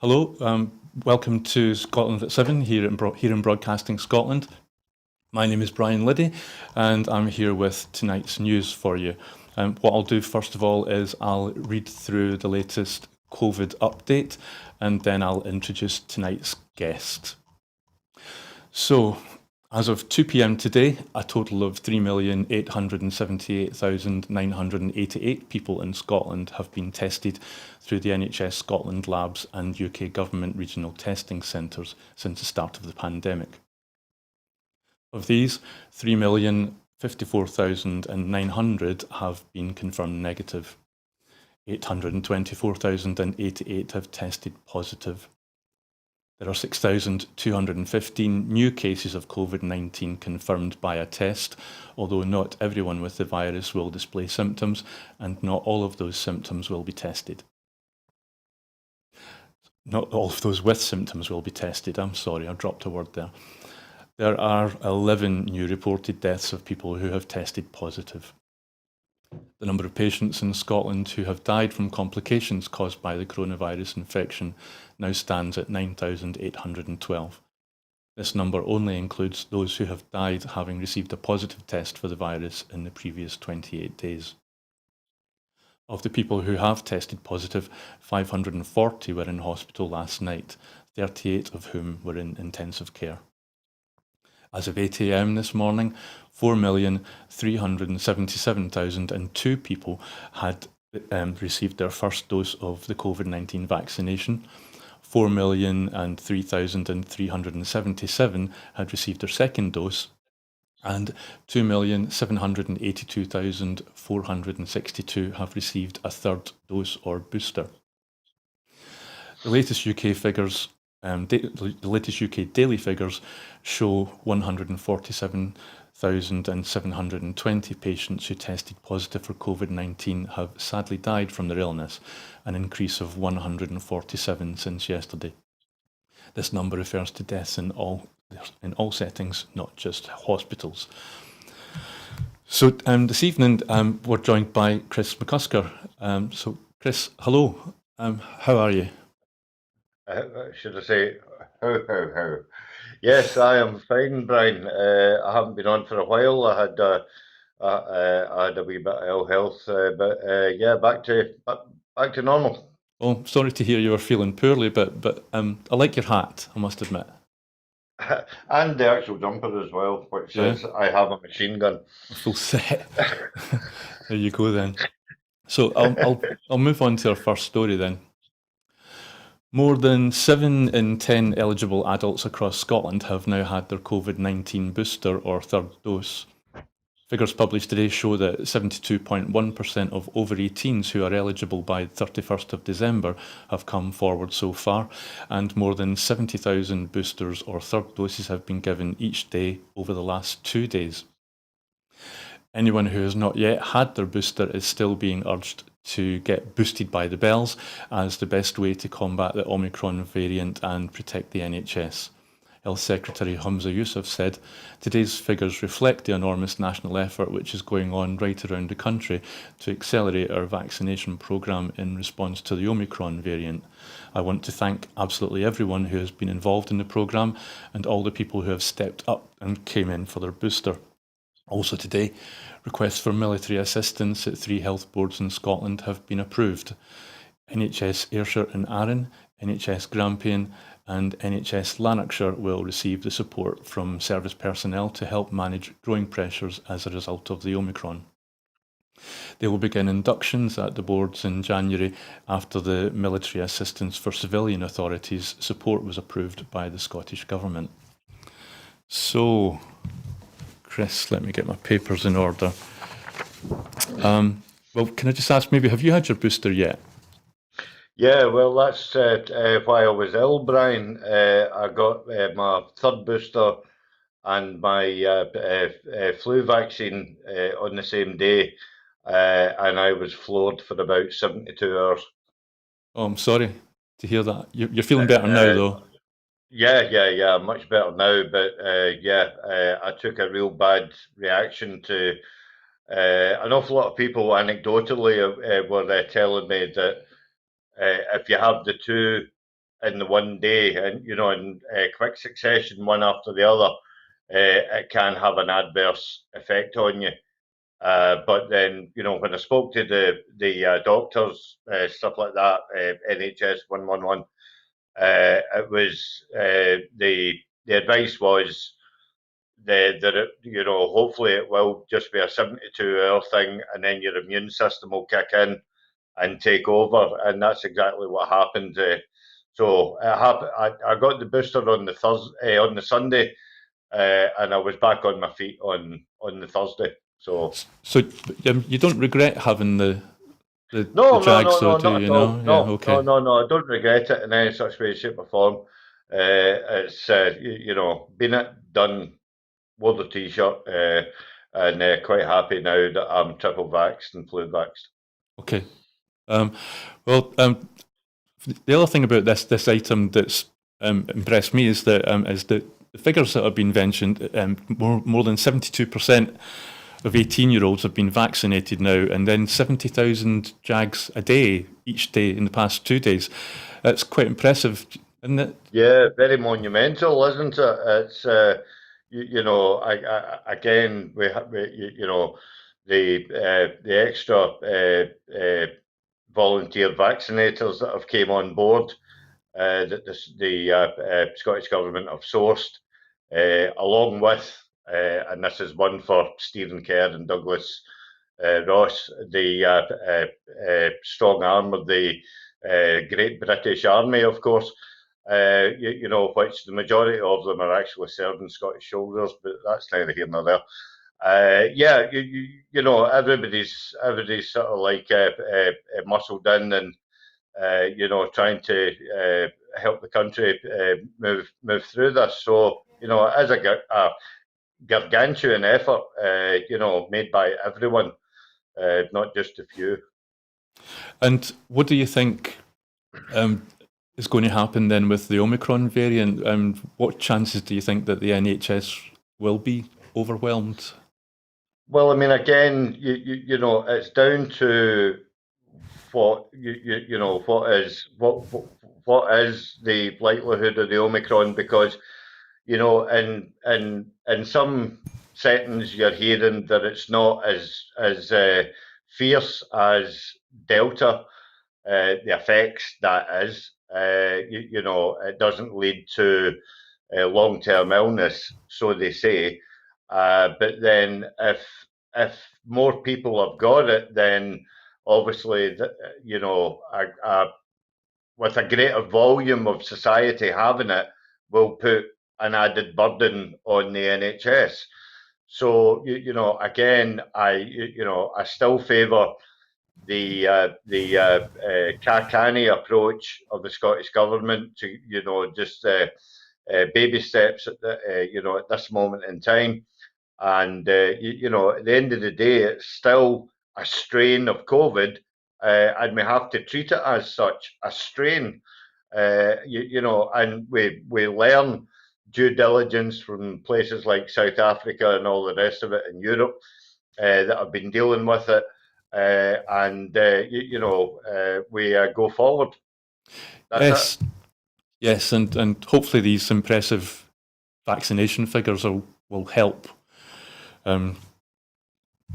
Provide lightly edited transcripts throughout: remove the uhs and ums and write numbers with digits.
Hello, welcome to Scotland at 7 here in Broadcasting Scotland. My name is Brian Liddy and I'm here with tonight's news for you. What I'll do first of all is I'll read through the latest COVID update and then I'll introduce tonight's guest. So, as of 2 p.m. today, a total of 3,878,988 people in Scotland have been tested through the NHS Scotland labs and UK government regional testing centres since the start of the pandemic. Of these, 3,054,900 have been confirmed negative. 824,088 have tested positive. There are 6,215 new cases of COVID-19 confirmed by a test, although not everyone with the virus will display symptoms, and not all of those symptoms will be tested. Not all of those with symptoms will be tested. I'm sorry, I dropped a word there. There are 11 new reported deaths of people who have tested positive. The number of patients in Scotland who have died from complications caused by the coronavirus infection now stands at 9,812. This number only includes those who have died having received a positive test for the virus in the previous 28 days. Of the people who have tested positive, 540 were in hospital last night, 38 of whom were in intensive care. As of 8 a.m. this morning, 4,377,002 people had received their first dose of the COVID-19 vaccination. 4,003,377 had received their second dose, and 2,782,462 have received a third dose or booster. The latest UK figures the latest UK daily figures show 147,720 patients who tested positive for COVID-19 have sadly died from their illness, an increase of 147 since yesterday. This number refers to deaths in all settings, not just hospitals. So this evening we're joined by Chris McCusker. So Chris, hello. How are you? Should I say, how? Yes, I am fine, Brian. I haven't been on for a while. I had a wee bit of ill health, but yeah, back to normal. Oh, sorry to hear you were feeling poorly, but I like your hat, I must admit. And the actual jumper as well, which Yeah, says I have a machine gun. a full set. There you go then. So I'll move on to our first story then. More than 7 in 10 eligible adults across Scotland have now had their COVID-19 booster or third dose. Figures published today show that 72.1% of over 18s who are eligible by 31st of December have come forward so far, and more than 70,000 boosters or third doses have been given each day over the last 2 days. Anyone who has not yet had their booster is still being urged to get boosted by the bells as the best way to combat the Omicron variant and protect the NHS. Health Secretary Humza Yousaf said, "Today's figures reflect the enormous national effort which is going on right around the country to accelerate our vaccination programme in response to the Omicron variant. I want to thank absolutely everyone who has been involved in the programme and all the people who have stepped up and came in for their booster." Also today, requests for military assistance at 3 health boards in Scotland have been approved. NHS Ayrshire and Arran, NHS Grampian and NHS Lanarkshire will receive the support from service personnel to help manage growing pressures as a result of the Omicron. They will begin inductions at the boards in January after the military assistance for civilian authorities support was approved by the Scottish Government. So, Chris, let me get my papers in order. Well, can I just ask, maybe, have you had your booster yet? Yeah, well, that's why I was ill, Brian. I got my third booster and my flu vaccine on the same day, and I was floored for about 72 hours. Oh, I'm sorry to hear that. You're feeling better now, Uh, though. yeah, much better now. But yeah, I took a real bad reaction to an awful lot of people anecdotally were telling me that if you have the two in the one day, and in quick succession, one after the other, it can have an adverse effect on you. But then, when I spoke to the doctors, stuff like that, NHS 111, it was the advice was that hopefully it will just be a 72-hour thing, and then your immune system will kick in and take over, and that's exactly what happened. So it happened. I got the booster on the Thursday, on the Sunday, and I was back on my feet on the Thursday. So you don't regret having the no, no, jag, no, so no, do not you at all. know? Yeah, No, no, okay. no, no. I don't regret it in any such way, shape, or form. It's been it done. Wore the t-shirt, and quite happy now that I'm triple vaxxed and flu vaxxed. Okay. Well, the other thing about this item that's impressed me is that the figures that have been mentioned, more than 72% of 18-year-olds have been vaccinated now, and then 70,000 jags a day each day in the past 2 days. That's quite impressive, isn't it? Yeah, very monumental, isn't it? It's again the extra volunteer vaccinators that have came on board, that the Scottish Government have sourced, along with, and this is one for Stephen Kerr and Douglas Ross, the strong arm of the Great British Army, of course, which the majority of them are actually serving Scottish soldiers, but that's neither here nor there. Everybody's sort of like muscled in and trying to help the country move through this. So as a gargantuan effort, made by everyone, not just a few. And what do you think is going to happen then with the Omicron variant? And what chances do you think that the NHS will be overwhelmed? Well, I mean, again, it's down to what what is the likelihood of the Omicron, because in some settings you're hearing that it's not as fierce as Delta. The effects that is, it doesn't lead to long-term illness, so they say. But then, if more people have got it, then obviously, with a greater volume of society having it, will put an added burden on the NHS. So again, I still favour the canny approach of the Scottish Government to just baby steps at at this moment in time. And at the end of the day, it's still a strain of COVID, and we have to treat it as such, a strain. And we learn due diligence from places like South Africa and all the rest of it in Europe, that have been dealing with it, and we go forward. That's it. Yes, and hopefully these impressive vaccination figures will help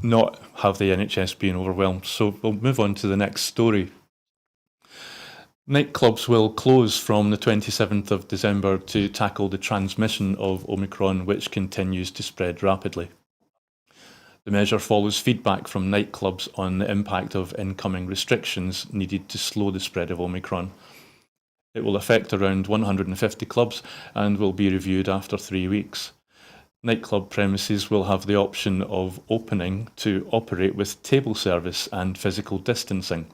not have the NHS being overwhelmed. So we'll move on to the next story. Nightclubs will close from the 27th of December to tackle the transmission of Omicron, which continues to spread rapidly. The measure follows feedback from nightclubs on the impact of incoming restrictions needed to slow the spread of Omicron. It will affect around 150 clubs and will be reviewed after 3 weeks. Nightclub premises will have the option of opening to operate with table service and physical distancing,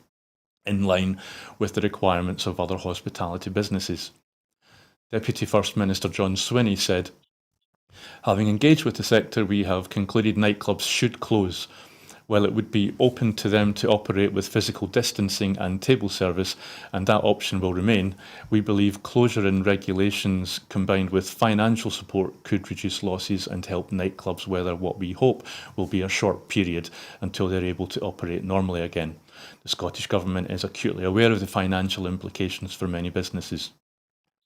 in line with the requirements of other hospitality businesses. Deputy First Minister John Swinney said, "Having engaged with the sector, we have concluded nightclubs should close. While it would be open to them to operate with physical distancing and table service, and that option will remain, we believe closure in regulations combined with financial support could reduce losses and help nightclubs weather what we hope will be a short period until they're able to operate normally again. The Scottish Government is acutely aware of the financial implications for many businesses."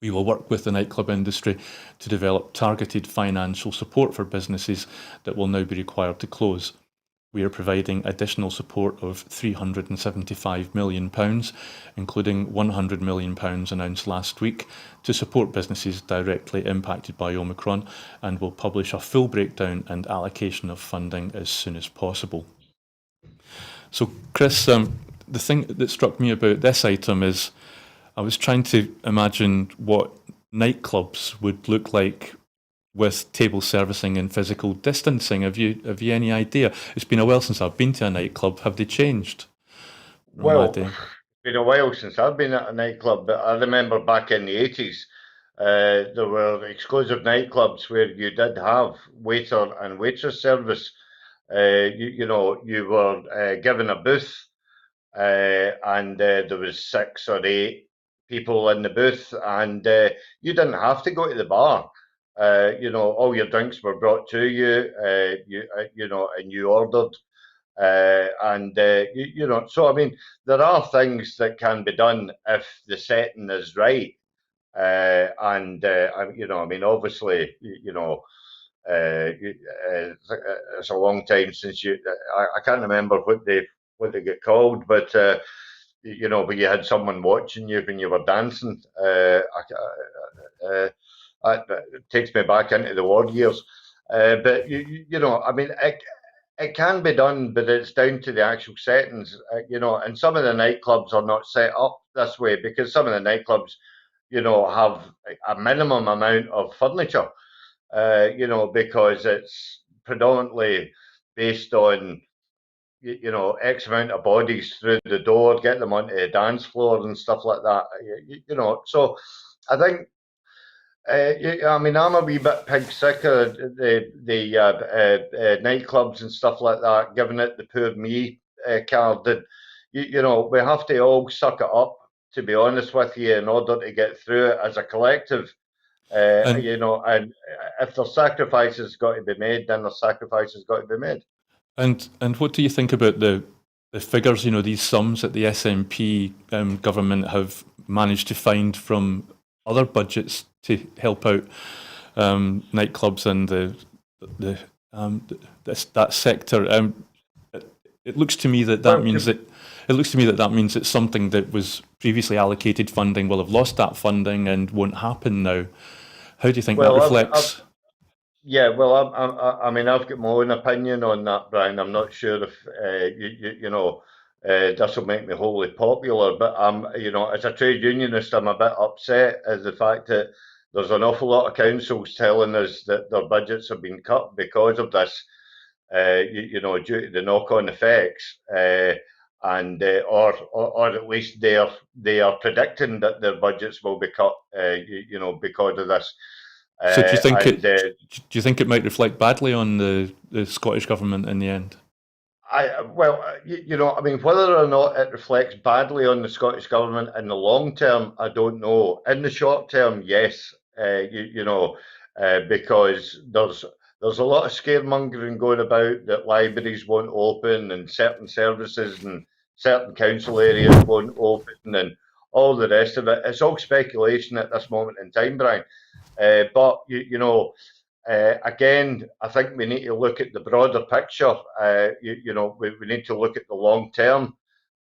We will work with the nightclub industry to develop targeted financial support for businesses that will now be required to close. We are providing additional support of £375 million, including £100 million announced last week, to support businesses directly impacted by Omicron, and will publish a full breakdown and allocation of funding as soon as possible. So, Chris, the thing that struck me about this item is I was trying to imagine what nightclubs would look like with table servicing and physical distancing. Have you any idea? It's been a while since I've been to a nightclub. Have they changed from Well, that day? it's been a while since I've been at a nightclub, but I remember back in the 80s, there were exclusive nightclubs where you did have waiter and waitress service. You were given a booth, and there was 6 or 8 people in the booth, and you didn't have to go to the bar. All your drinks were brought to you, and you ordered. So I mean, there are things that can be done if the setting is right. I mean, obviously, it's a long time since I can't remember what they get called, but but you had someone watching you when you were dancing. It takes me back into the war years. But I mean, it can be done, but it's down to the actual settings, and some of the nightclubs are not set up this way because some of the nightclubs, have a minimum amount of furniture, because it's predominantly based on, X amount of bodies through the door, get them onto the dance floor and stuff like that, So I think I mean, I'm a wee bit pig sick of the nightclubs and stuff like that, giving it the poor me card. And we have to all suck it up, to be honest with you, in order to get through it as a collective. And And if there's sacrifices got to be made, then there's sacrifices got to be made. and what do you think about the figures? These sums that the SNP government have managed to find from other budgets to help out nightclubs and that sector. It looks to me that Well, means that it's something that was previously allocated funding will have lost that funding and won't happen now. How do you think that well, reflects? yeah, well, I mean, I've got my own opinion on that, Brian. I'm not sure if this will make me wholly popular, but as a trade unionist, I'm a bit upset at the fact that there's an awful lot of councils telling us that their budgets have been cut because of this, due to the knock-on effects, or at least they are predicting that their budgets will be cut, because of this. So do you think And it might reflect badly on the Scottish government in the end? I mean, whether or not it reflects badly on the Scottish government in the long term, I don't know. In the short term, yes, because there's a lot of scaremongering going about that libraries won't open and certain services and certain council areas won't open and all the rest of it. It's all speculation at this moment in time, Brian. But again, I think we need to look at the broader picture. We need to look at the long term,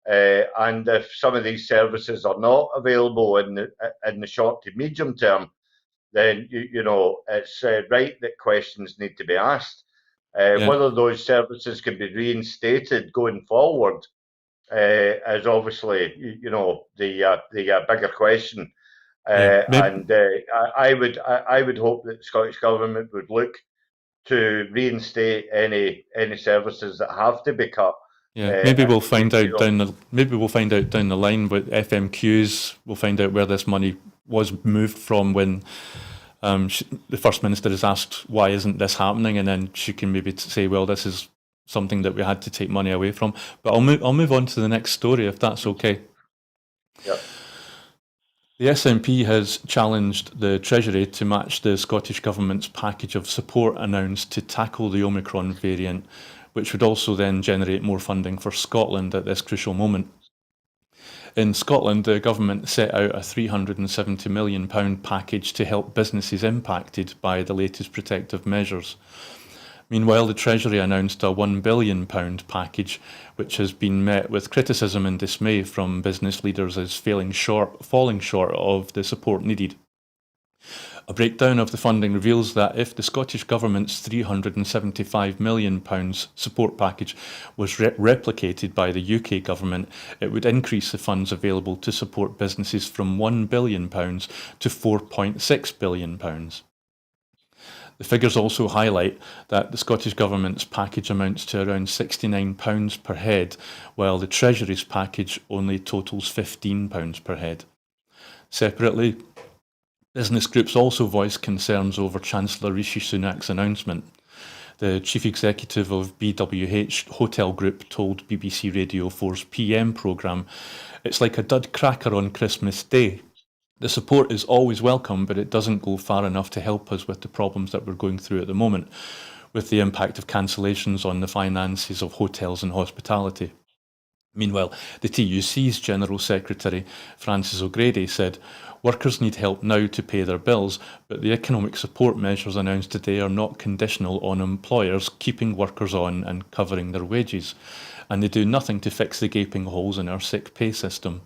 and if some of these services are not available in the short to medium term, then it's right that questions need to be asked. Yeah, Whether those services can be reinstated going forward is obviously the bigger question. yeah. I would hope that the Scottish government would look to reinstate any services that have to be cut. Yeah, maybe we'll find You out know, down the line with FMQs. We'll find out where this money was moved from when the First Minister is asked why isn't this happening, and then she can maybe say, well, this is something that we had to take money away from. But I'll move on to the next story if that's okay. yeah. The SNP has challenged the Treasury to match the Scottish Government's package of support announced to tackle the Omicron variant, which would also then generate more funding for Scotland at this crucial moment. In Scotland, the government set out a £370 million package to help businesses impacted by the latest protective measures. Meanwhile, the Treasury announced a £1 billion package, which has been met with criticism and dismay from business leaders as falling short of the support needed. A breakdown of the funding reveals that if the Scottish Government's £375 million support package was replicated by the UK Government, it would increase the funds available to support businesses from £1 billion to £4.6 billion. The figures also highlight that the Scottish Government's package amounts to around £69 per head, while the Treasury's package only totals £15 per head. Separately, business groups also voiced concerns over Chancellor Rishi Sunak's announcement. The chief executive of BWH Hotel Group told BBC Radio 4's PM programme, "It's like a dud cracker on Christmas Day. The support is always welcome, but it doesn't go far enough to help us with the problems that we're going through at the moment, with the impact of cancellations on the finances of hotels and hospitality." Meanwhile, the TUC's General Secretary, Francis O'Grady, said, "Workers need help now to pay their bills, but the economic support measures announced today are not conditional on employers keeping workers on and covering their wages, and they do nothing to fix the gaping holes in our sick pay system.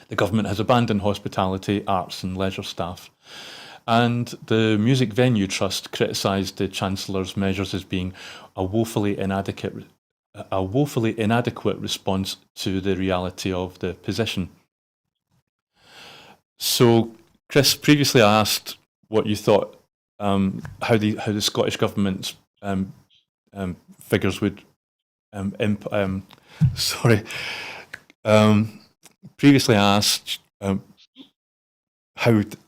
The government has abandoned hospitality, arts and leisure staff." And the Music Venue Trust criticised the Chancellor's measures as being a woefully inadequate response to the reality of the position. So, Chris, previously I asked what you thought, how the Scottish Government's figures would previously I asked how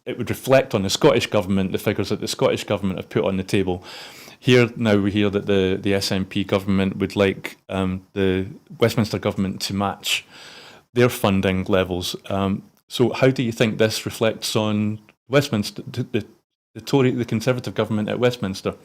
it would reflect on the Scottish Government, the figures that the Scottish Government have put on the table. Here now we hear that the SNP government would like the Westminster government to match their funding levels. So how do you think this reflects on Westminster, the Conservative government at Westminster?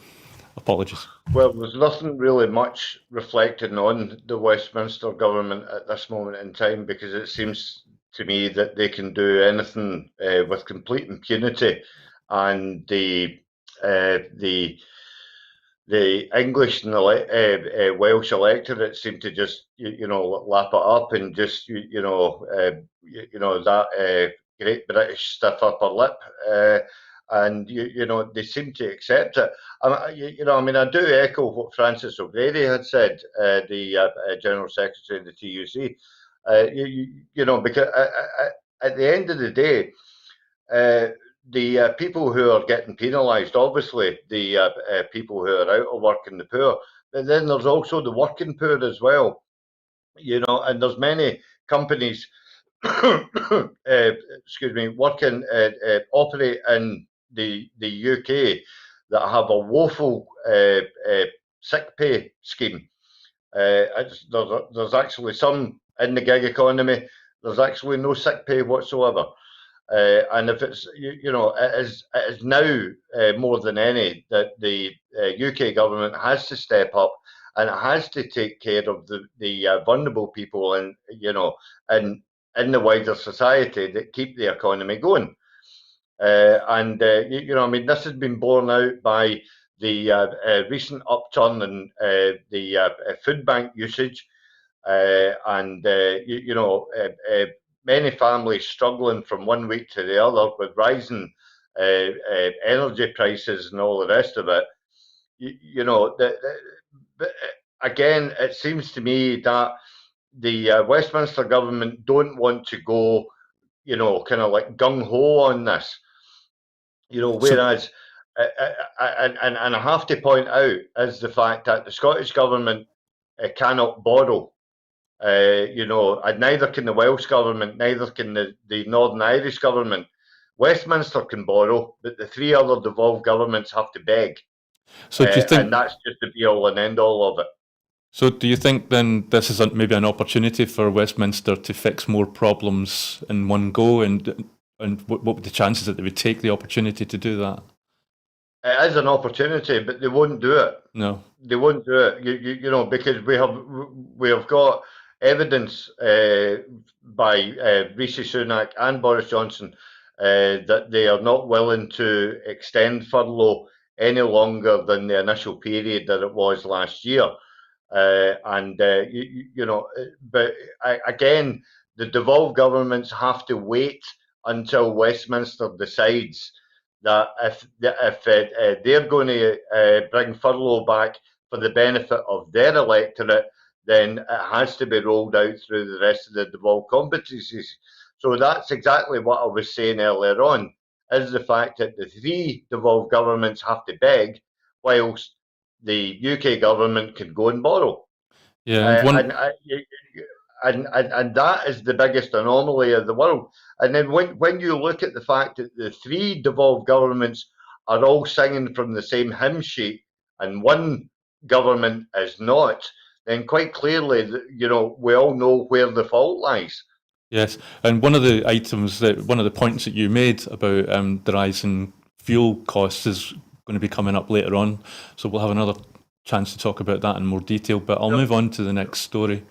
Apologies. Well, there's nothing really much reflecting on the Westminster government at this moment in time, because it seems to me that they can do anything with complete impunity, and the English and the Welsh electorate seem to just lap it up and just that great British stiff upper lip, and they seem to accept it. I do echo what Francis O'Grady had said, the General Secretary of the TUC. Because at the end of the day, the people who are getting penalised, obviously, the people who are out of work and the poor, but then there's also the working poor as well. And there's many companies, operate in the UK that have a woeful sick pay scheme. There's actually some in the gig economy. There's actually no sick pay whatsoever. And if it's, it is now more than any that the UK government has to step up, and it has to take care of the vulnerable people and in the wider society that keep the economy going. This has been borne out by the recent upturn in the food bank usage, many families struggling from one week to the other with rising energy prices and all the rest of it. Again, it seems to me that the Westminster government don't want to go, kind of like gung-ho on this. Whereas, and I have to point out, is the fact that the Scottish government cannot borrow. And neither can the Welsh government, neither can the Northern Irish government. Westminster can borrow, but the three other devolved governments have to beg. So do you think, and that's just the be all and end all of it. So do you think then this is maybe an opportunity for Westminster to fix more problems in one go, and what would the chances that they would take the opportunity to do that? It is an opportunity, but they won't do it. No, they won't do it. Because we have got evidence by Rishi Sunak and Boris Johnson that they are not willing to extend furlough any longer than the initial period that it was last year. But again, the devolved governments have to wait until Westminster decides that if they're going to bring furlough back for the benefit of their electorate, then it has to be rolled out through the rest of the devolved competencies. So that's exactly what I was saying earlier on, is the fact that the three devolved governments have to beg, whilst the UK government can go and borrow. Yeah, And that is the biggest anomaly of the world. And then when you look at the fact that the three devolved governments are all singing from the same hymn sheet and one government is not, then quite clearly, we all know where the fault lies. Yes, and one of the points that you made about the rise in fuel costs is going to be coming up later on, so we'll have another chance to talk about that in more detail, but I'll move on to the next story.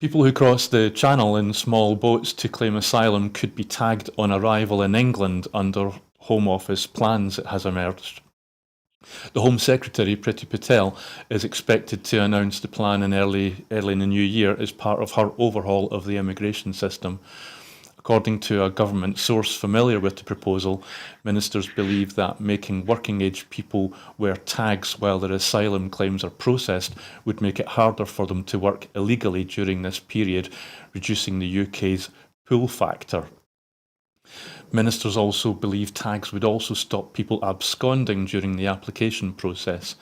People who cross the channel in small boats to claim asylum could be tagged on arrival in England under Home Office plans, it has emerged. The Home Secretary, Priti Patel, is expected to announce the plan in early in the new year as part of her overhaul of the immigration system. According to a government source familiar with the proposal, ministers believe that making working-age people wear tags while their asylum claims are processed would make it harder for them to work illegally during this period, reducing the UK's pull factor. Ministers also believe tags would also stop people absconding during the application process.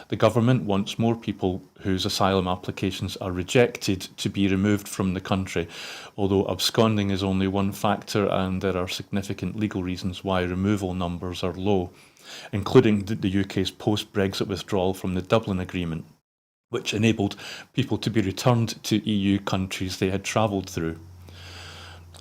The government wants more people whose asylum applications are rejected to be removed from the country, although absconding is only one factor and there are significant legal reasons why removal numbers are low, including the UK's post-Brexit withdrawal from the Dublin Agreement, which enabled people to be returned to EU countries they had travelled through.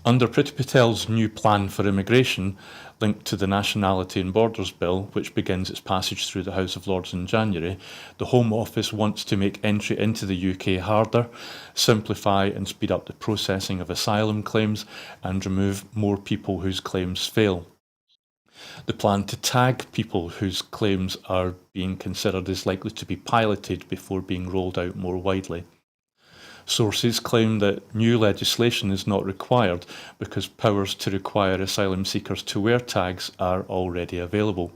Under Priti Patel's new plan for immigration, linked to the Nationality and Borders Bill, which begins its passage through the House of Lords in January, the Home Office wants to make entry into the UK harder, simplify and speed up the processing of asylum claims, and remove more people whose claims fail. The plan to tag people whose claims are being considered is likely to be piloted before being rolled out more widely. Sources claim that new legislation is not required because powers to require asylum seekers to wear tags are already available.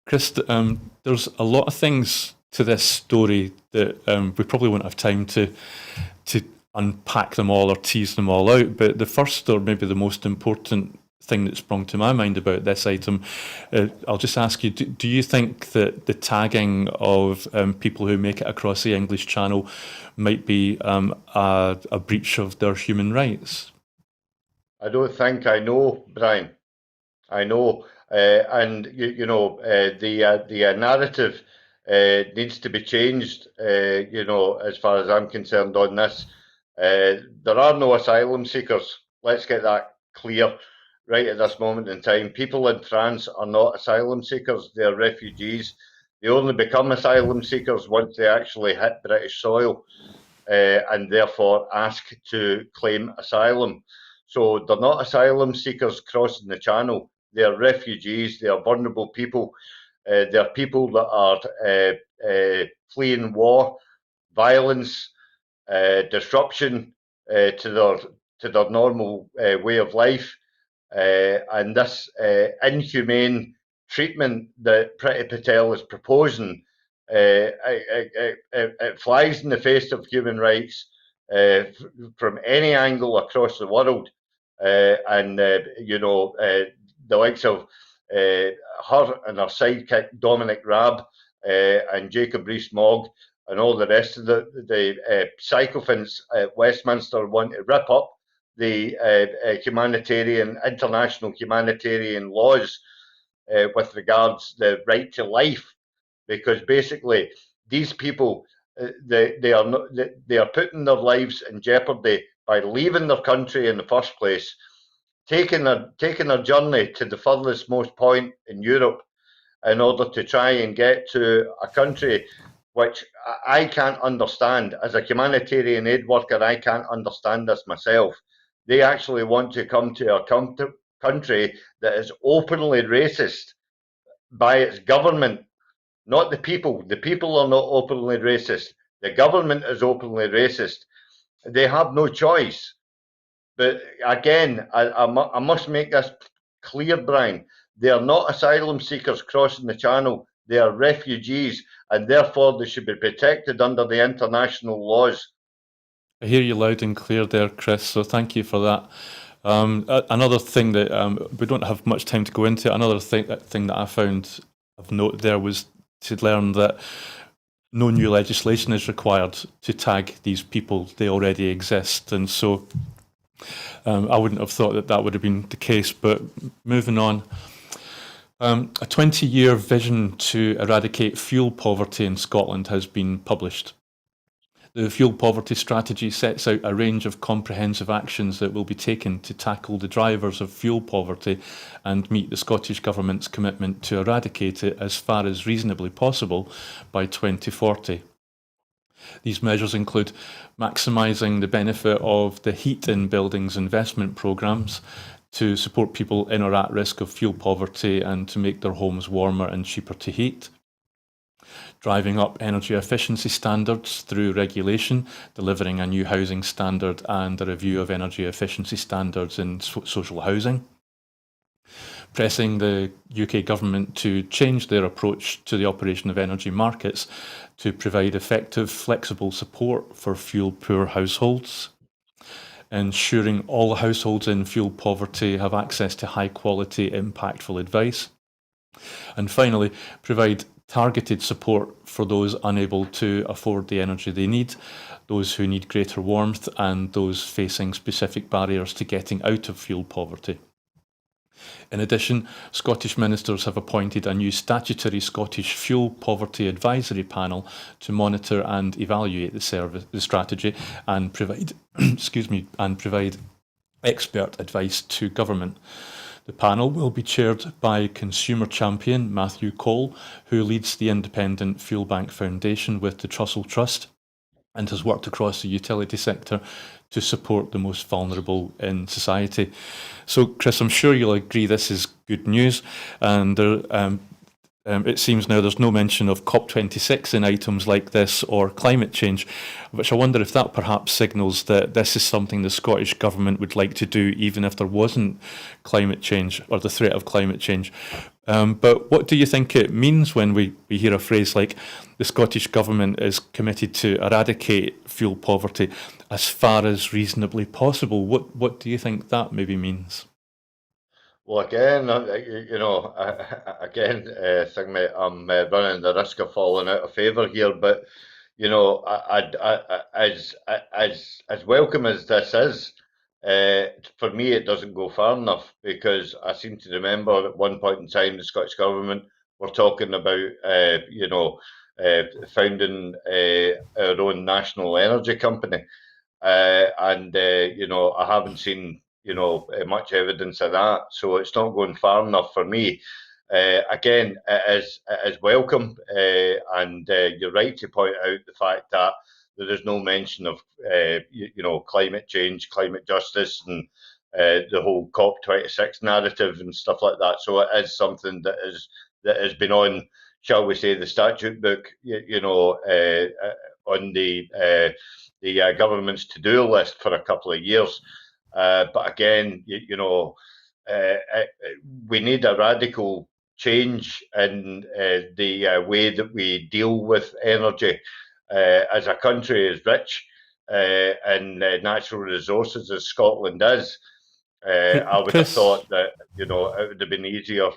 Chris, there's a lot of things to this story that we probably won't have time to unpack them all or tease them all out, but the first, or maybe the most important thing that sprung to my mind about this item, I'll just ask you, do you think that the tagging of people who make it across the English Channel might be a breach of their human rights? I don't think I know, Brian. I know, and the narrative needs to be changed. As far as I'm concerned on this, there are no asylum seekers. Let's get that clear right at this moment in time. People in France are not asylum seekers; they are refugees. They only become asylum seekers once they actually hit British soil, and therefore ask to claim asylum. So they're not asylum seekers crossing the channel. They're refugees. They are vulnerable people. They're people that are fleeing war, violence, disruption to their normal way of life, and this inhumane treatment that Priti Patel is proposing, it flies in the face of human rights from any angle across the world. The likes of her and her sidekick Dominic Raab and Jacob Rees-Mogg and all the rest of the sycophants at Westminster want to rip up the international humanitarian laws with regards the right to life, because basically these people they are putting their lives in jeopardy by leaving their country in the first place, taking a journey to the furthest most point in Europe in order to try and get to a country which I can't understand. As a humanitarian aid worker, I can't understand this myself. They actually want to come to a country that is openly racist by its government, not the people. The people are not openly racist. The government is openly racist. They have no choice. But again, I must make this clear, Brian. They are not asylum seekers crossing the channel. They are refugees, and therefore they should be protected under the international laws. I hear you loud and clear there, Chris, so thank you for that. Another thing that we don't have much time to go into, another thing that I found of note there was to learn that no new legislation is required to tag these people. They already exist. And so I wouldn't have thought that that would have been the case. But moving on, a 20-year vision to eradicate fuel poverty in Scotland has been published. The fuel poverty strategy sets out a range of comprehensive actions that will be taken to tackle the drivers of fuel poverty and meet the Scottish Government's commitment to eradicate it as far as reasonably possible by 2040. These measures include maximising the benefit of the Heat in Buildings investment programmes to support people in or at risk of fuel poverty and to make their homes warmer and cheaper to heat. Driving up energy efficiency standards through regulation, delivering a new housing standard and a review of energy efficiency standards in social housing. Pressing the UK government to change their approach to the operation of energy markets to provide effective, flexible support for fuel-poor households. Ensuring all households in fuel poverty have access to high-quality, impactful advice. And finally, provide targeted support for those unable to afford the energy they need, those who need greater warmth, and those facing specific barriers to getting out of fuel poverty. In addition, Scottish ministers have appointed a new statutory Scottish Fuel Poverty Advisory Panel to monitor and evaluate the strategy and provide expert advice to government. The panel will be chaired by consumer champion Matthew Cole, who leads the independent Fuel Bank Foundation with the Trussell Trust and has worked across the utility sector to support the most vulnerable in society. So, Chris, I'm sure you'll agree this is good news, and it seems now there's no mention of COP26 in items like this or climate change, which I wonder if that perhaps signals that this is something the Scottish Government would like to do even if there wasn't climate change or the threat of climate change. But what do you think it means when we hear a phrase like the Scottish Government is committed to eradicate fuel poverty as far as reasonably possible? What do you think that maybe means? Well, again, thing, mate, I'm running the risk of falling out of favour here, but as welcome as this is, for me, it doesn't go far enough because I seem to remember at one point in time the Scottish Government were talking about, founding our own national energy company, and I haven't seen much evidence of that, so it's not going far enough for me. Again, it is welcome, and you're right to point out the fact that there is no mention of climate change, climate justice, and the whole COP26 narrative and stuff like that. So it is something that has been on, shall we say, the statute book, on the government's to-do list for a couple of years. But again, we need a radical change in the way that we deal with energy. As a country as rich in natural resources as Scotland is, I would have thought that it would have been easier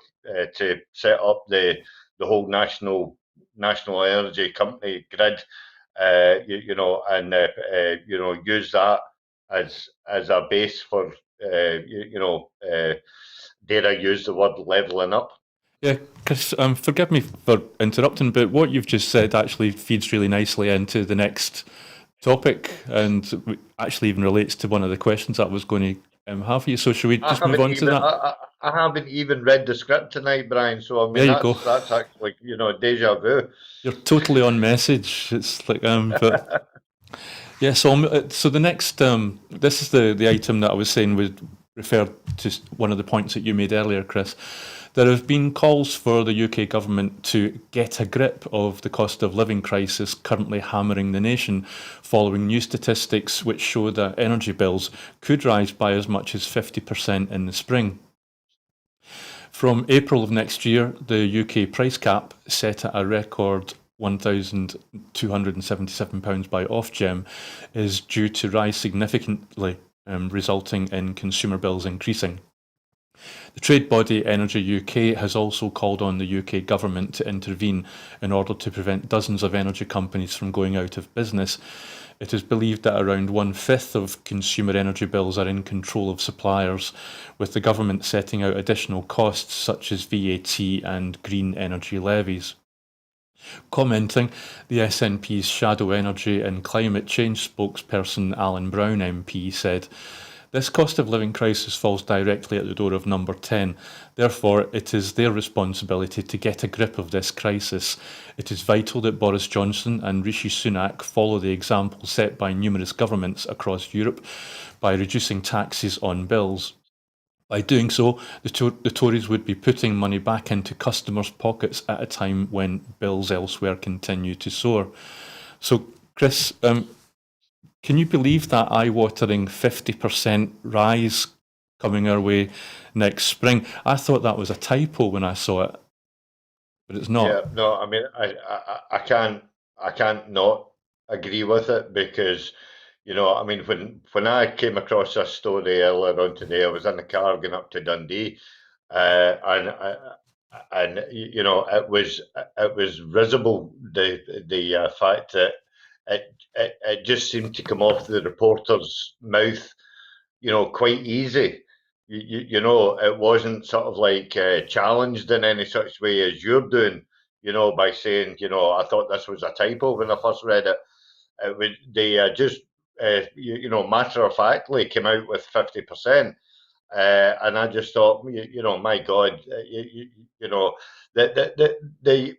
to set up the whole national energy company grid, and use that as a base for dare I use the word levelling up. Yeah, Chris, forgive me for interrupting, but what you've just said actually feeds really nicely into the next topic and actually even relates to one of the questions that I was going to have for you. So should we just move on to that? I haven't even read the script tonight, Brian. So I There mean, you go. that's actually deja vu. You're totally on message. It's like but yeah. So so the next this is the item that I was saying would refer to one of the points that you made earlier, Chris. There have been calls for the UK government to get a grip of the cost of living crisis currently hammering the nation, following new statistics which show that energy bills could rise by as much as 50% in the spring. From April of next year, the UK price cap, set at a record £1,277 by Ofgem, is due to rise significantly, resulting in consumer bills increasing. The trade body Energy UK has also called on the UK government to intervene in order to prevent dozens of energy companies from going out of business. It is believed that around 1/5 of consumer energy bills are in control of suppliers, with the government setting out additional costs such as VAT and green energy levies. Commenting, the SNP's Shadow Energy and Climate Change spokesperson Alan Brown MP said, "This cost of living crisis falls directly at the door of number 10. Therefore, it is their responsibility to get a grip of this crisis. It is vital that Boris Johnson and Rishi Sunak follow the example set by numerous governments across Europe by reducing taxes on bills. By doing so, the Tories would be putting money back into customers' pockets at a time when bills elsewhere continue to soar." So, Chris, can you believe that eye-watering 50% rise coming our way next spring? I thought that was a typo when I saw it, but it's Yeah, not. no, I mean, I can't not agree with it because, I mean, when I came across this story earlier on today, I was in the car going up to Dundee, and it was risible the fact that it just seemed to come off the reporter's mouth, quite easy. It wasn't sort of like challenged in any such way as you're doing, by saying, I thought this was a typo when I first read it. They just, matter of factly came out with 50%. And I just thought, my God, the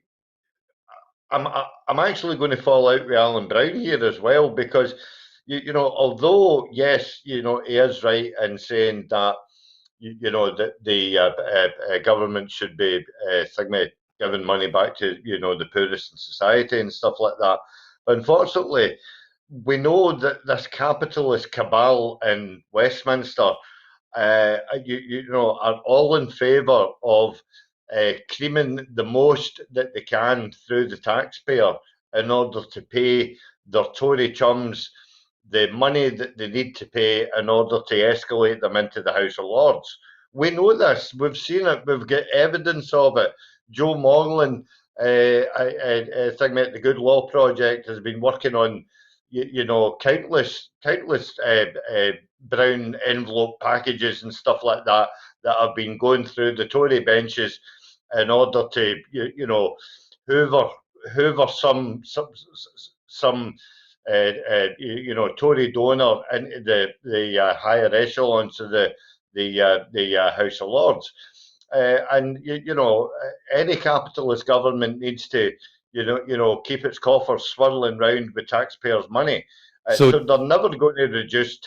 I'm actually going to fall out with Alan Brown here as well because although yes, he is right in saying that that the government should be giving money back to the poorest in society and stuff like that. But unfortunately, we know that this capitalist cabal in Westminster are all in favour of creaming the most that they can through the taxpayer in order to pay their Tory chums the money that they need to pay in order to escalate them into the House of Lords. We know this. We've seen it. We've got evidence of it. Joe Morland, thing that the Good Law Project has been working on, countless brown envelope packages and stuff like that that have been going through the Tory benches in order to, hoover hoover some Tory donor into the higher echelons of the House of Lords. And any capitalist government needs to keep its coffers swirling round with taxpayers' money. So So, they're never going to reduce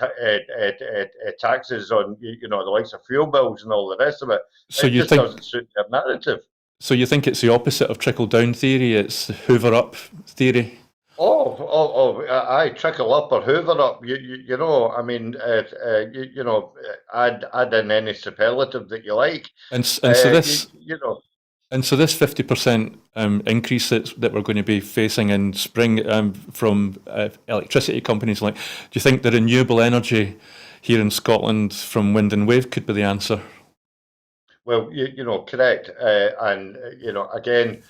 taxes on the likes of fuel bills and all the rest of it. so It you just think, doesn't suit their narrative. so you think it's the opposite of trickle down theory? It's Hoover up theory. I trickle up or hoover up. I mean, add in any superlative that you like. And and so You, this you know, And so this 50% increase that we're going to be facing in spring, from electricity companies, do you think the renewable energy here in Scotland from wind and wave could be the answer? well, correct. And again,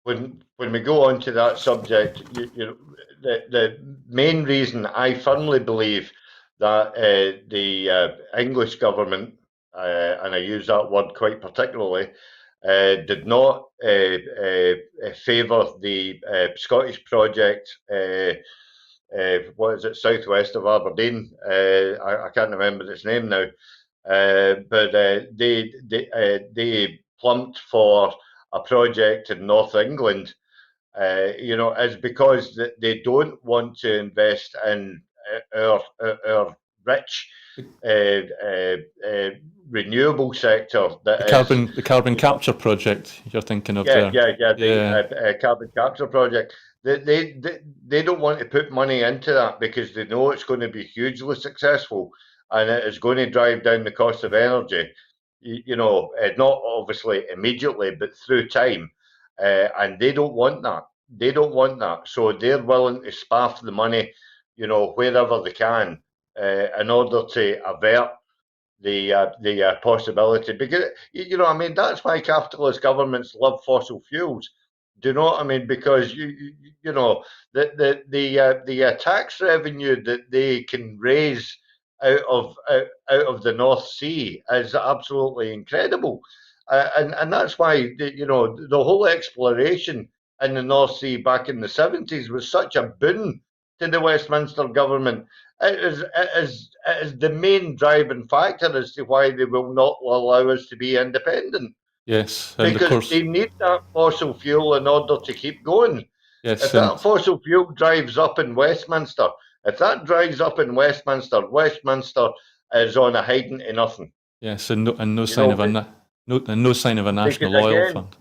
when we go on to that subject, the main reason I firmly believe that the English government, and I use that word quite particularly, did not favour the Scottish project. What is it, southwest of Aberdeen? I can't remember its name now. but they plumped for a project in North England. Is because they don't want to invest in our rich renewable sector. The That is, carbon capture project you're thinking of yeah, there. yeah. The Yeah. carbon capture project. They don't want to put money into that because they know it's going to be hugely successful and it is going to drive down the cost of energy. Not obviously immediately, but through time. And they don't want that. They don't want that. So they're willing to spaff the money, wherever they can, in order to avert the possibility, because that's why capitalist governments love fossil fuels. Do you know what I mean? Because the tax revenue that they can raise out of the North Sea is absolutely incredible, and that's why the whole exploration in the North Sea back in the 70s was such a boon to the Westminster government. It is the main driving factor as to why they will not allow us to be independent, Yes, and of because course, they need that fossil fuel in order to keep going. yes, If that and fossil fuel drives up in Westminster, Westminster is on a hiding to nothing. yes, and no You sign know, of no sign of a because national oil again, fund.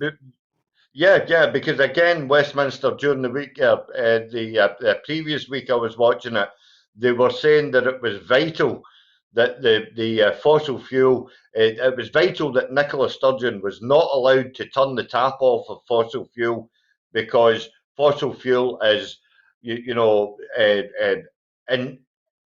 yeah, because again, Westminster during the week, the previous week I was watching it, they were saying that it was vital that the fossil fuel, it was vital that Nicola Sturgeon was not allowed to turn the tap off of fossil fuel, because fossil fuel is, in,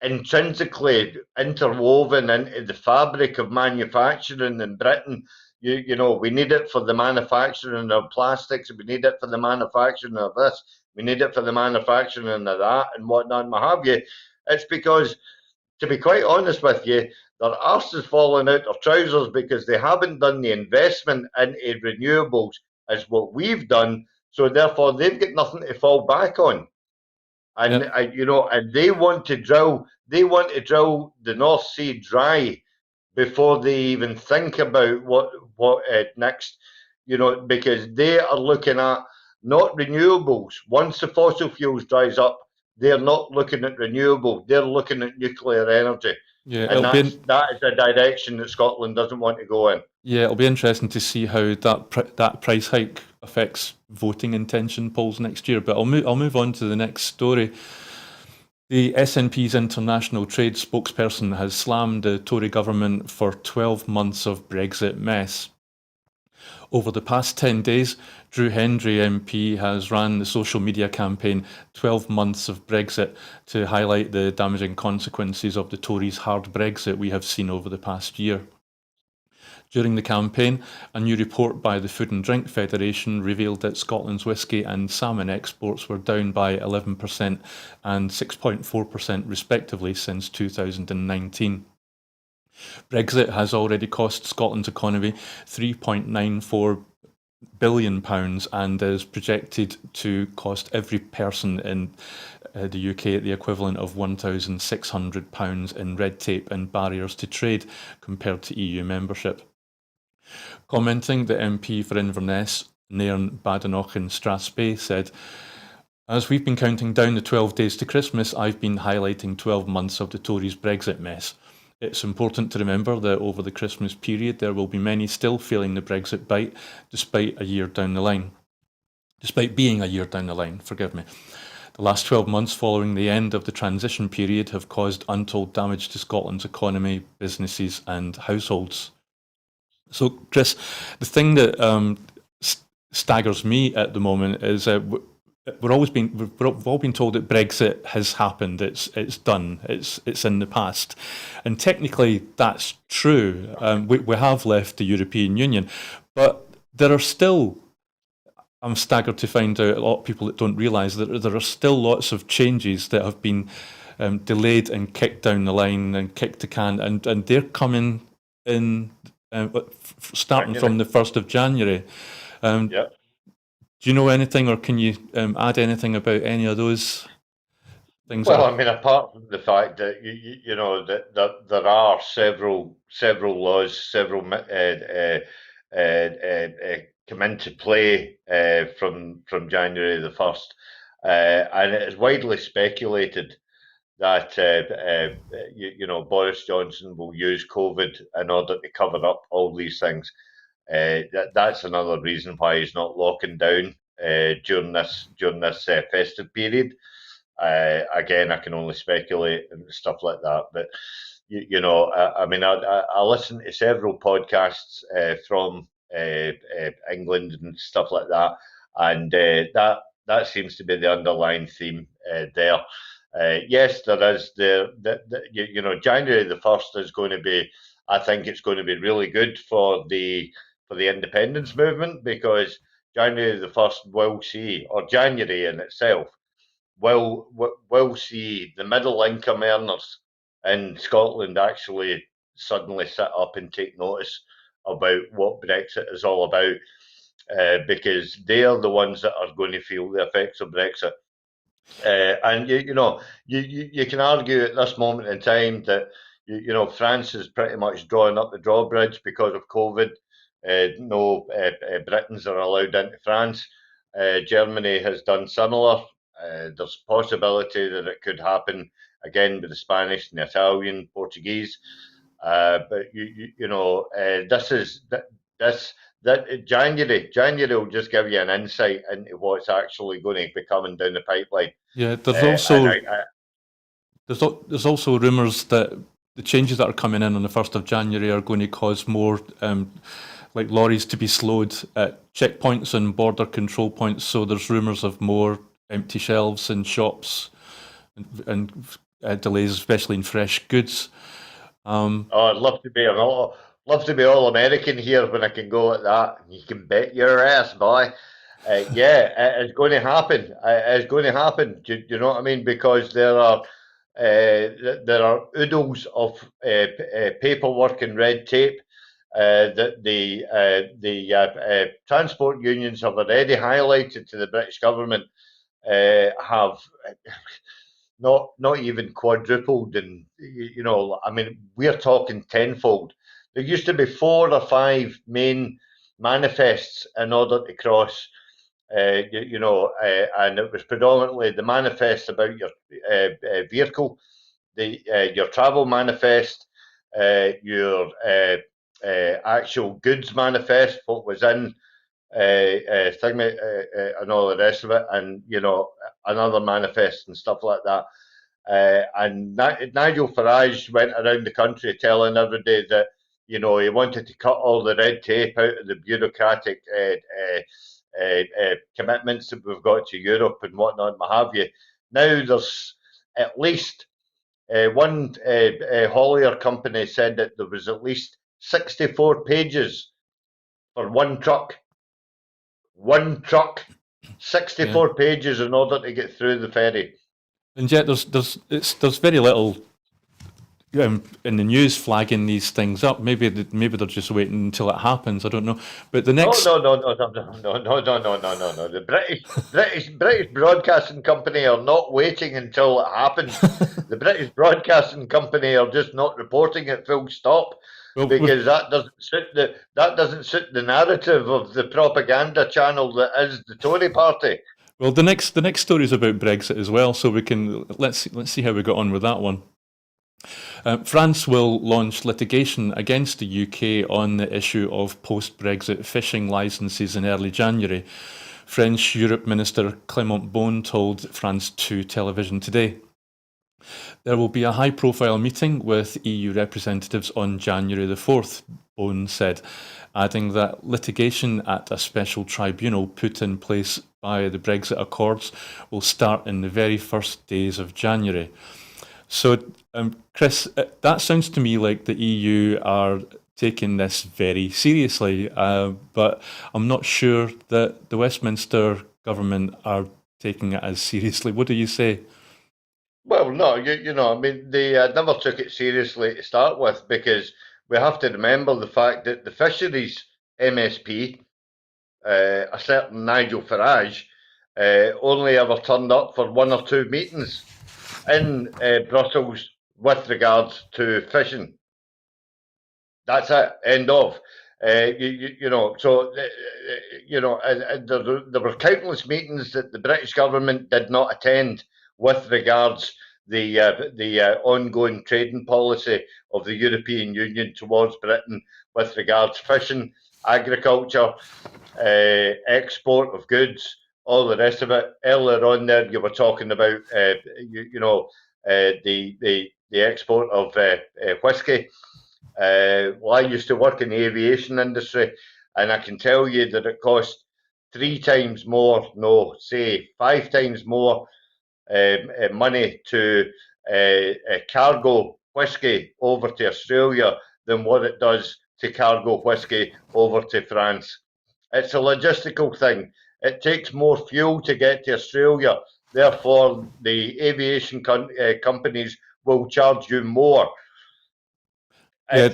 intrinsically interwoven into the fabric of manufacturing in Britain. We need it for the manufacturing of plastics. We need it for the manufacturing of this. We need it for the manufacturing of that and whatnot, and what have you. It's because, to be quite honest with you, their arse is falling out of trousers because they haven't done the investment into renewables as what we've done. So therefore, they've got nothing to fall back on, and Yep. and they want to drill. They want to drill the North Sea dry before they even think about what next. Because they are looking at not renewables. Once the fossil fuels dries up, they're not looking at renewable. They're looking at nuclear energy, Yeah, and that is a direction that Scotland doesn't want to go in. it'll be interesting to see how that price hike affects voting intention polls next year. But I'll move on to the next story. The SNP's international trade spokesperson has slammed the Tory government for 12 months of Brexit mess. Over the past 10 days, Drew Hendry MP has ran the social media campaign 12 Months of Brexit to highlight the damaging consequences of the Tories' hard Brexit we have seen over the past year. During the campaign, a new report by the Food and Drink Federation revealed that Scotland's whisky and salmon exports were down by 11% and 6.4% respectively since 2019. Brexit has already cost Scotland's economy £3.94 billion and is projected to cost every person in the UK the equivalent of £1,600 in red tape and barriers to trade compared to EU membership. Commenting, the MP for Inverness, Nairn Badenoch in Strathspey, said, "As we've been counting down the 12 days to Christmas, I've been highlighting 12 months of the Tories' Brexit mess. It's important to remember that over the Christmas period there will be many still feeling the Brexit bite despite being a year down the line, forgive me. The last 12 months following the end of the transition period have caused untold damage to Scotland's economy, businesses and households." So, Chris, the thing that staggers me at the moment is we've all been told that Brexit has happened. It's done. It's in the past, and technically that's true. We have left the European Union, but there are still. I'm staggered to find out a lot of people that don't realise that there are still lots of changes that have been delayed and kicked down the line and kicked the can, and they're coming in. Starting from the 1st of January. Yeah. Do you know anything, or can you add anything about any of those things Well, that I mean, apart from the fact that you know that there are several laws, several come into play from January the 1st, and it is widely speculated that you know Boris Johnson will use COVID in order to cover up all these things. That's another reason why he's not locking down during this festive period. Again, I can only speculate and stuff like that. But you know, I mean, I listen to several podcasts from England and stuff like that, and that seems to be the underlying theme there. Yes, there is you know January the 1st is going to be. I think it's going to be really good for the independence movement because January the 1st will see, or January in itself will see the middle income earners in Scotland actually suddenly sit up and take notice about what Brexit is all about, because they are the ones that are going to feel the effects of Brexit. And you know, you can argue at this moment in time that you know France is pretty much drawing up the drawbridge because of COVID. No Britons are allowed into France. Germany has done similar. There's a possibility that it could happen again with the Spanish and the Italian, Portuguese. But you know, this that January will just give you an insight into what's actually going to be coming down the pipeline. yeah, And there's also rumours that the changes that are coming in on the 1st of January are going to cause more like lorries to be slowed at checkpoints and border control points. So there's rumours of more empty shelves in shops and delays, especially in fresh goods. I'd love to be all American here when I can go at that. You can bet your ass, boy. Yeah, it's going to happen. It's going to happen. Do you know what I mean? Because there are oodles of paperwork and red tape that the transport unions have already highlighted to the British government have not even quadrupled, and you know, I mean, we're talking tenfold. There used to be 4 or 5 main manifests in order to cross. You know, and it was predominantly the manifest about your vehicle, your travel manifest, your actual goods manifest, what was in thing, and all the rest of it, and you know, another manifest and stuff like that. And Nigel Farage went around the country telling everybody that you know he wanted to cut all the red tape out of the bureaucratic commitments that we've got to Europe and whatnot, and what have you. Now there's at least one haulier company said that there was at least 64 pages for one truck. One truck, 64 Yeah. pages in order to get through the ferry. And yet there's very little in the news flagging these things up. Maybe they're just waiting until it happens. I don't know. But the No, next, no, no, no, no, no, no, no, no, no, no, no, no. The British Broadcasting Company are not waiting until it happens. The British Broadcasting Company are just not reporting it full stop well, because that doesn't suit the narrative of the propaganda channel that is the Tory party. well, the next story is about Brexit as well. So let's see how we got on with that one. France will launch litigation against the UK on the issue of post-Brexit fishing licences in early January. French Europe Minister Clement Beaune told France 2 television today. There will be a high-profile meeting with EU representatives on January the 4th, Beaune said, adding that litigation at a special tribunal put in place by the Brexit Accords will start in the very first days of January. So, Chris, that sounds to me like the EU are taking this very seriously, but I'm not sure that the Westminster government are taking it as seriously. What do you say? Well, no, you know, I mean, they never took it seriously to start with because we have to remember the fact that the fisheries MSP, a certain Nigel Farage, only ever turned up for 1 or 2 meetings. in Brussels with regards to fishing. That's it. End of. You know, so you know, there were countless meetings that the British government did not attend with regards the ongoing trading policy of the European Union towards Britain with regards fishing, agriculture, export of goods, all the rest of it. Earlier on, there you were talking about the export of whiskey. Well, I used to work in the aviation industry, and I can tell you that it cost 3 times more, no, say 5 times more money to cargo whiskey over to Australia than what it does to cargo whiskey over to France. It's a logistical thing. It takes more fuel to get to Australia. Therefore, the aviation companies will charge you more. Yeah,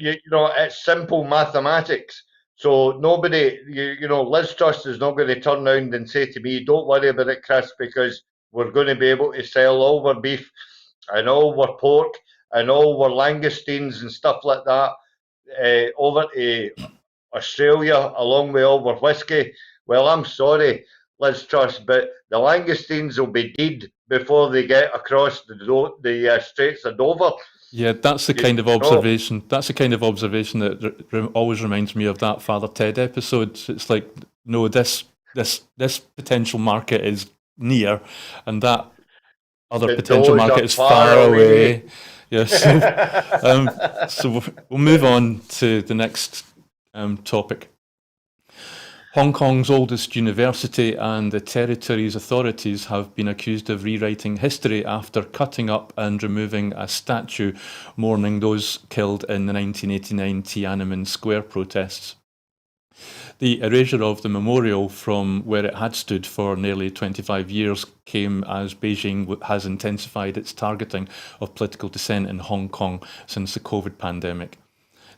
It's simple mathematics. So nobody, Liz Truss is not going to turn around and say to me, "Don't worry about it, Chris, because we're going to be able to sell all our beef and all our pork and all our langoustines and stuff like that over to Australia along with all our whiskey." Well, I'm sorry, Liz Truss, but the langoustines will be dead before they get across the Straits of Dover. yeah, that's the kind of observation. That's the kind of observation that always reminds me of that Father Ted episode. It's like, no, this potential market is near, and that other potential market is far away. Yeah, so we'll move on to the next topic. Hong Kong's oldest university and the territory's authorities have been accused of rewriting history after cutting up and removing a statue mourning those killed in the 1989 Tiananmen Square protests. The erasure of the memorial from where it had stood for nearly 25 years came as Beijing has intensified its targeting of political dissent in Hong Kong since the COVID pandemic.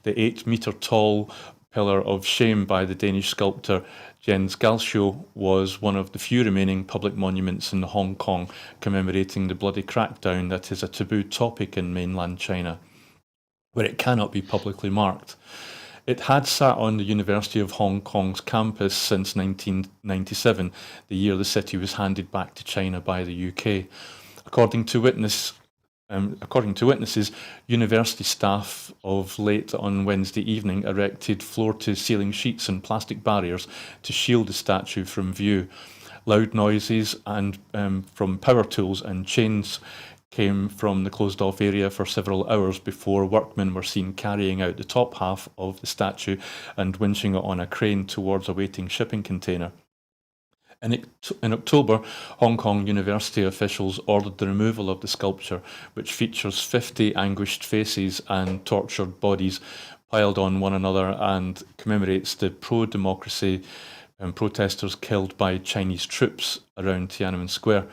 The 8-metre tall Pillar of Shame by the Danish sculptor Jens Galschiot was one of the few remaining public monuments in Hong Kong commemorating the bloody crackdown that is a taboo topic in mainland China, where it cannot be publicly marked. It had sat on the University of Hong Kong's campus since 1997, the year the city was handed back to China by the UK. According to witnesses, university staff of late on Wednesday evening erected floor-to-ceiling sheets and plastic barriers to shield the statue from view. Loud noises and from power tools and chains came from the closed-off area for several hours before workmen were seen carrying out the top half of the statue and winching it on a crane towards a waiting shipping container. In October, Hong Kong University officials ordered the removal of the sculpture, which features 50 anguished faces and tortured bodies piled on one another and commemorates the pro-democracy protesters killed by Chinese troops around Tiananmen Square.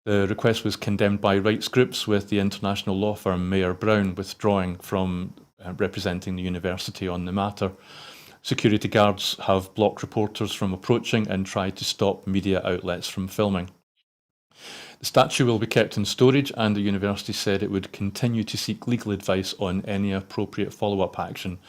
The request was condemned by rights groups, with the international law firm Mayer Brown withdrawing from representing the university on the matter. Security guards have blocked reporters from approaching and tried to stop media outlets from filming. The statue will be kept in storage, and the university said it would continue to seek legal advice on any appropriate follow-up action.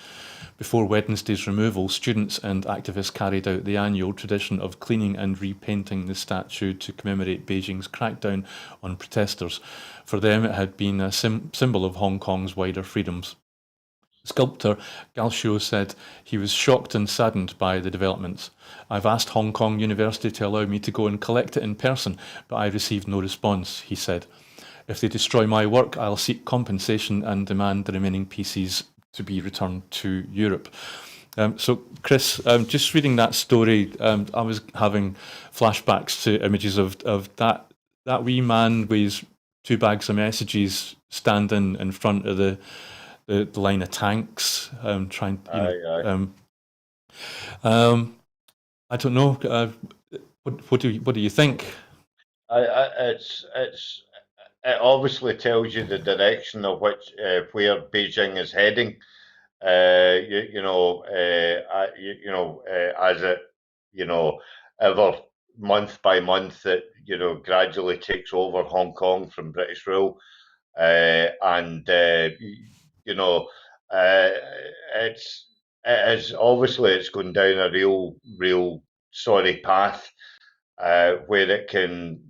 Before Wednesday's removal, students and activists carried out the annual tradition of cleaning and repainting the statue to commemorate Beijing's crackdown on protesters. For them, it had been a symbol of Hong Kong's wider freedoms. Sculptor Galschiot said he was shocked and saddened by the developments. "I've asked Hong Kong University to allow me to go and collect it in person, but I received no response," he said. "If they destroy my work, I'll seek compensation and demand the remaining pieces to be returned to Europe." So, Chris, just reading that story, I was having flashbacks to images of that wee man with his 2 bags of messages standing in front of the line of tanks, trying. I don't know. What do you think? It obviously tells you the direction of which where Beijing is heading. As it ever month by month it gradually takes over Hong Kong from British rule, and you know it's it is obviously it's going down a real sorry path, where it can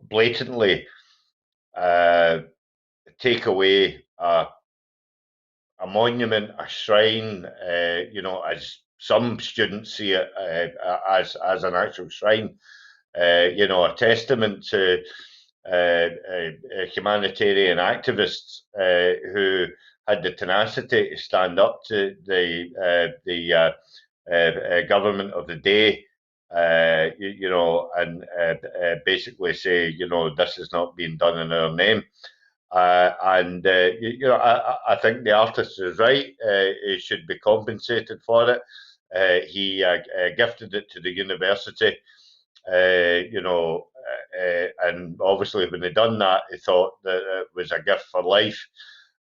blatantly uh, take away a monument, a shrine, as some students see it, as an actual shrine, a testament to humanitarian activists who had the tenacity to stand up to the government of the day, and basically say, this is not being done in our name. And I think the artist is right. He should be compensated for it. He gifted it to the university, and obviously when he done that, he thought that it was a gift for life.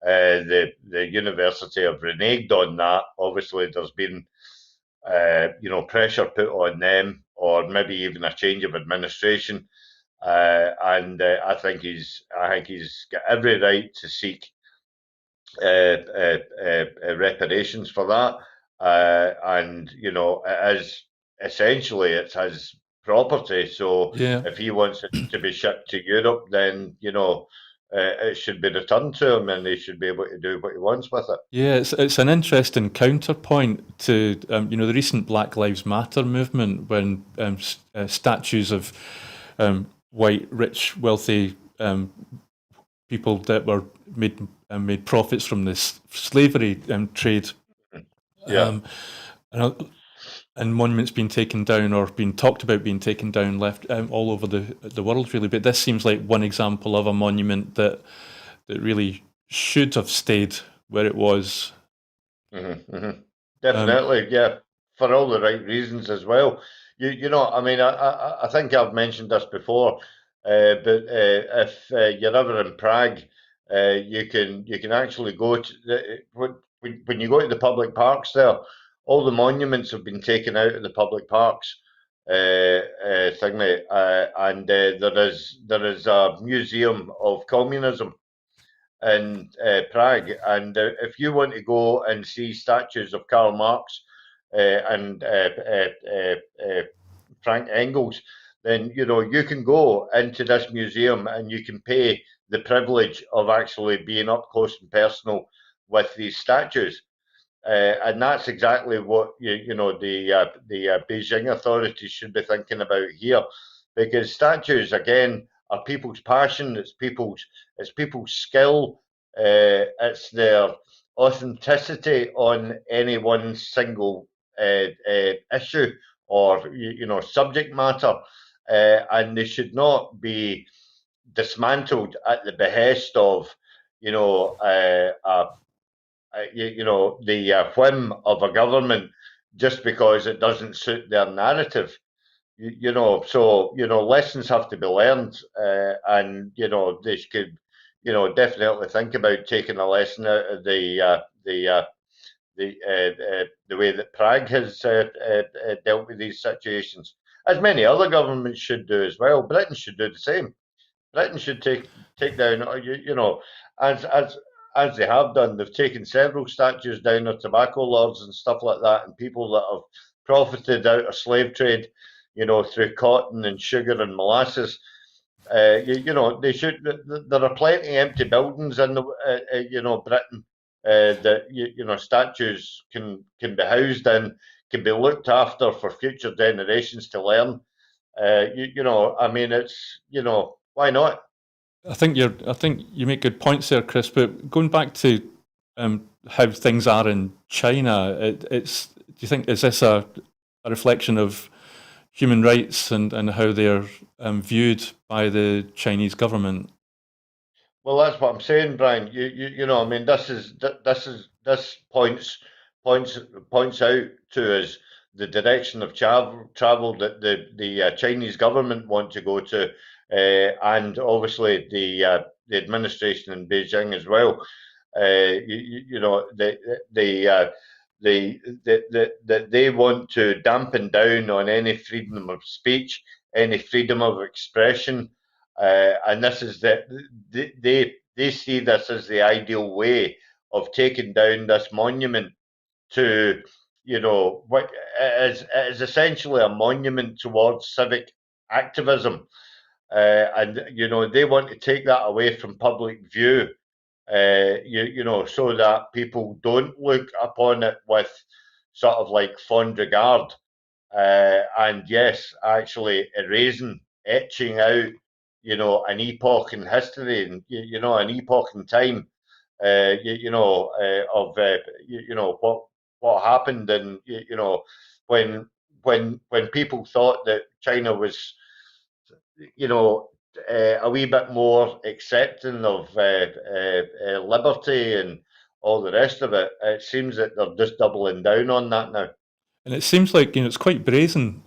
The university have reneged on that. Obviously, there's been pressure put on them, or maybe even a change of administration. And I think he's got every right to seek reparations for that. And it is essentially it's his property. So Yeah. if he wants it to be shipped to Europe, then it should be returned to him, and he should be able to do what he wants with it. Yeah, it's an interesting counterpoint to the recent Black Lives Matter movement, when statues of white, rich, wealthy people that were made profits from this slavery trade, Yeah. and, and monuments being taken down or being talked about being taken down left all over the world, really. But this seems like one example of a monument that really should have stayed where it was. Definitely, yeah, for all the right reasons as well. I mean, I think I've mentioned this before, but if you're ever in Prague, you can actually go to when you go to the public parks there. All the monuments have been taken out of the public parks, and there is a museum of communism in Prague. And if you want to go and see statues of Karl Marx and Frank Engels, then you can go into this museum and you can pay the privilege of actually being up close and personal with these statues. And that's exactly what the Beijing authorities should be thinking about here, because statues again are people's passion. It's people's skill. It's their authenticity on any one single issue or subject matter, and they should not be dismantled at the behest of the whim of a government, just because it doesn't suit their narrative. So lessons have to be learned, and they could definitely think about taking a lesson out of the way that Prague has dealt with these situations, as many other governments should do as well. Britain should do the same. Britain should take down, as they have done. They've taken several statues down of tobacco lords and stuff like that, and people that have profited out of slave trade, through cotton and sugar and molasses. They should. There are plenty of empty buildings in Britain, that statues can be housed in, can be looked after for future generations to learn. I mean, it's why not? I think you make good points there, Chris. But going back to how things are in China, it's do you think, is this a reflection of human rights and how they're viewed by the Chinese government? Well, that's what I'm saying, Brian. I mean, this points out to us the direction of travel that the Chinese government want to go to, and obviously the administration in Beijing as well. You know, that they want to dampen down on any freedom of speech, any freedom of expression, and this is that they see this as the ideal way of taking down this monument to, what is essentially a monument towards civic activism, and they want to take that away from public view, so that people don't look upon it with sort of like fond regard, and yes, actually erasing, etching out, an epoch in history, and an epoch in time, of what happened, and when when people thought that China was, a wee bit more accepting of liberty and all the rest of it, it seems that they're just doubling down on that now. And it seems like it's quite brazen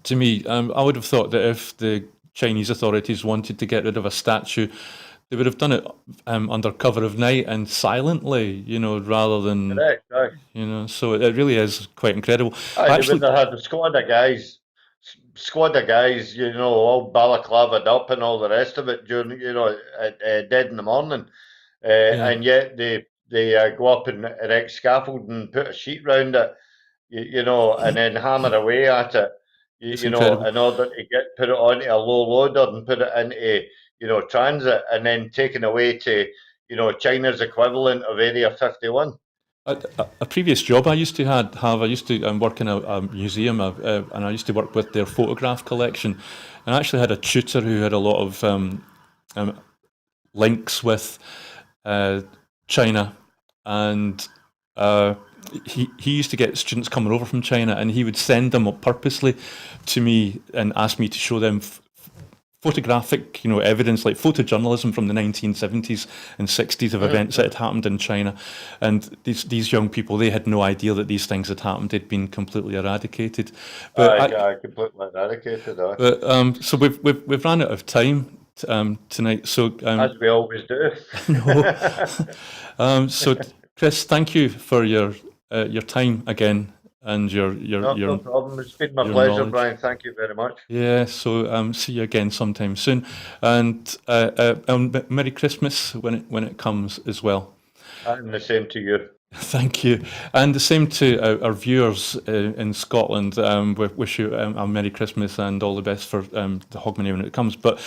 to me. I would have thought that if the Chinese authorities wanted to get rid of a statue, they would have done it under cover of night and silently, rather than, Correct, aye. So it really is quite incredible. Aye, they would have had a squad of guys, all balaclavaed up and all the rest of it during, at dead in the morning, and yet they go up and erect scaffold and put a sheet round it, and then hammer away at it, in order to put it onto a low loader and put it into, transit, and then taken away to, China's equivalent of Area 51. A previous job I used to I used to work in a museum, and I used to work with their photograph collection, and I actually had a tutor who had a lot of links with China, and he used to get students coming over from China, and he would send them up purposely to me and ask me to show them photographic, evidence, like photojournalism from the 1970s and 60s of events that had happened in China. And these young people, they had no idea that these things had happened. They'd been completely eradicated. But completely eradicated. But so we've ran out of time tonight. So as we always do. So Chris, thank you for your time again. And no problem. It's been my pleasure, knowledge. Brian. Thank you very much. Yeah, so see you again sometime soon, and Merry Christmas when it comes as well. And the same to you. Thank you, and the same to our viewers in Scotland. We wish you a Merry Christmas and all the best for the Hogmanay when it comes. But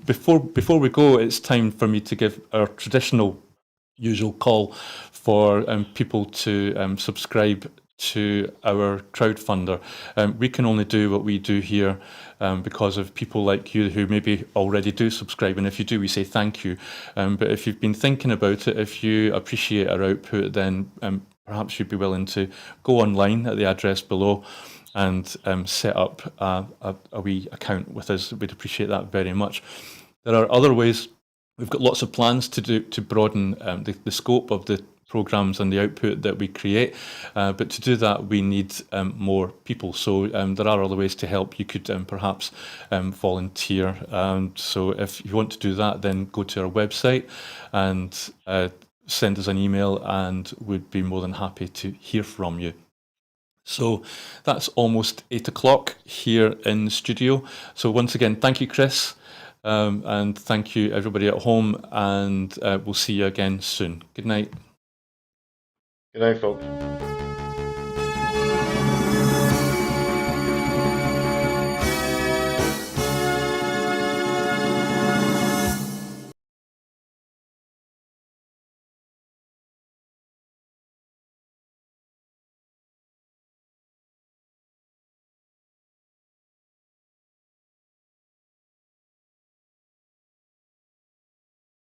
before we go, it's time for me to give our traditional, usual call for people to subscribe to our crowdfunder. We can only do what we do here because of people like you who maybe already do subscribe, and if you do, we say thank you. But if you've been thinking about it, if you appreciate our output, then perhaps you'd be willing to go online at the address below and set up a wee account with us. We'd appreciate that very much. There are other ways. We've got lots of plans to broaden the scope of the programs and the output that we create, but to do that we need more people. So there are other ways to help. You could perhaps volunteer, so if you want to do that, then go to our website and send us an email, and we'd be more than happy to hear from you. So that's almost 8 o'clock here in the studio. So once again, thank you, Chris, and thank you everybody at home, and we'll see you again soon. Good night. Good night, folks.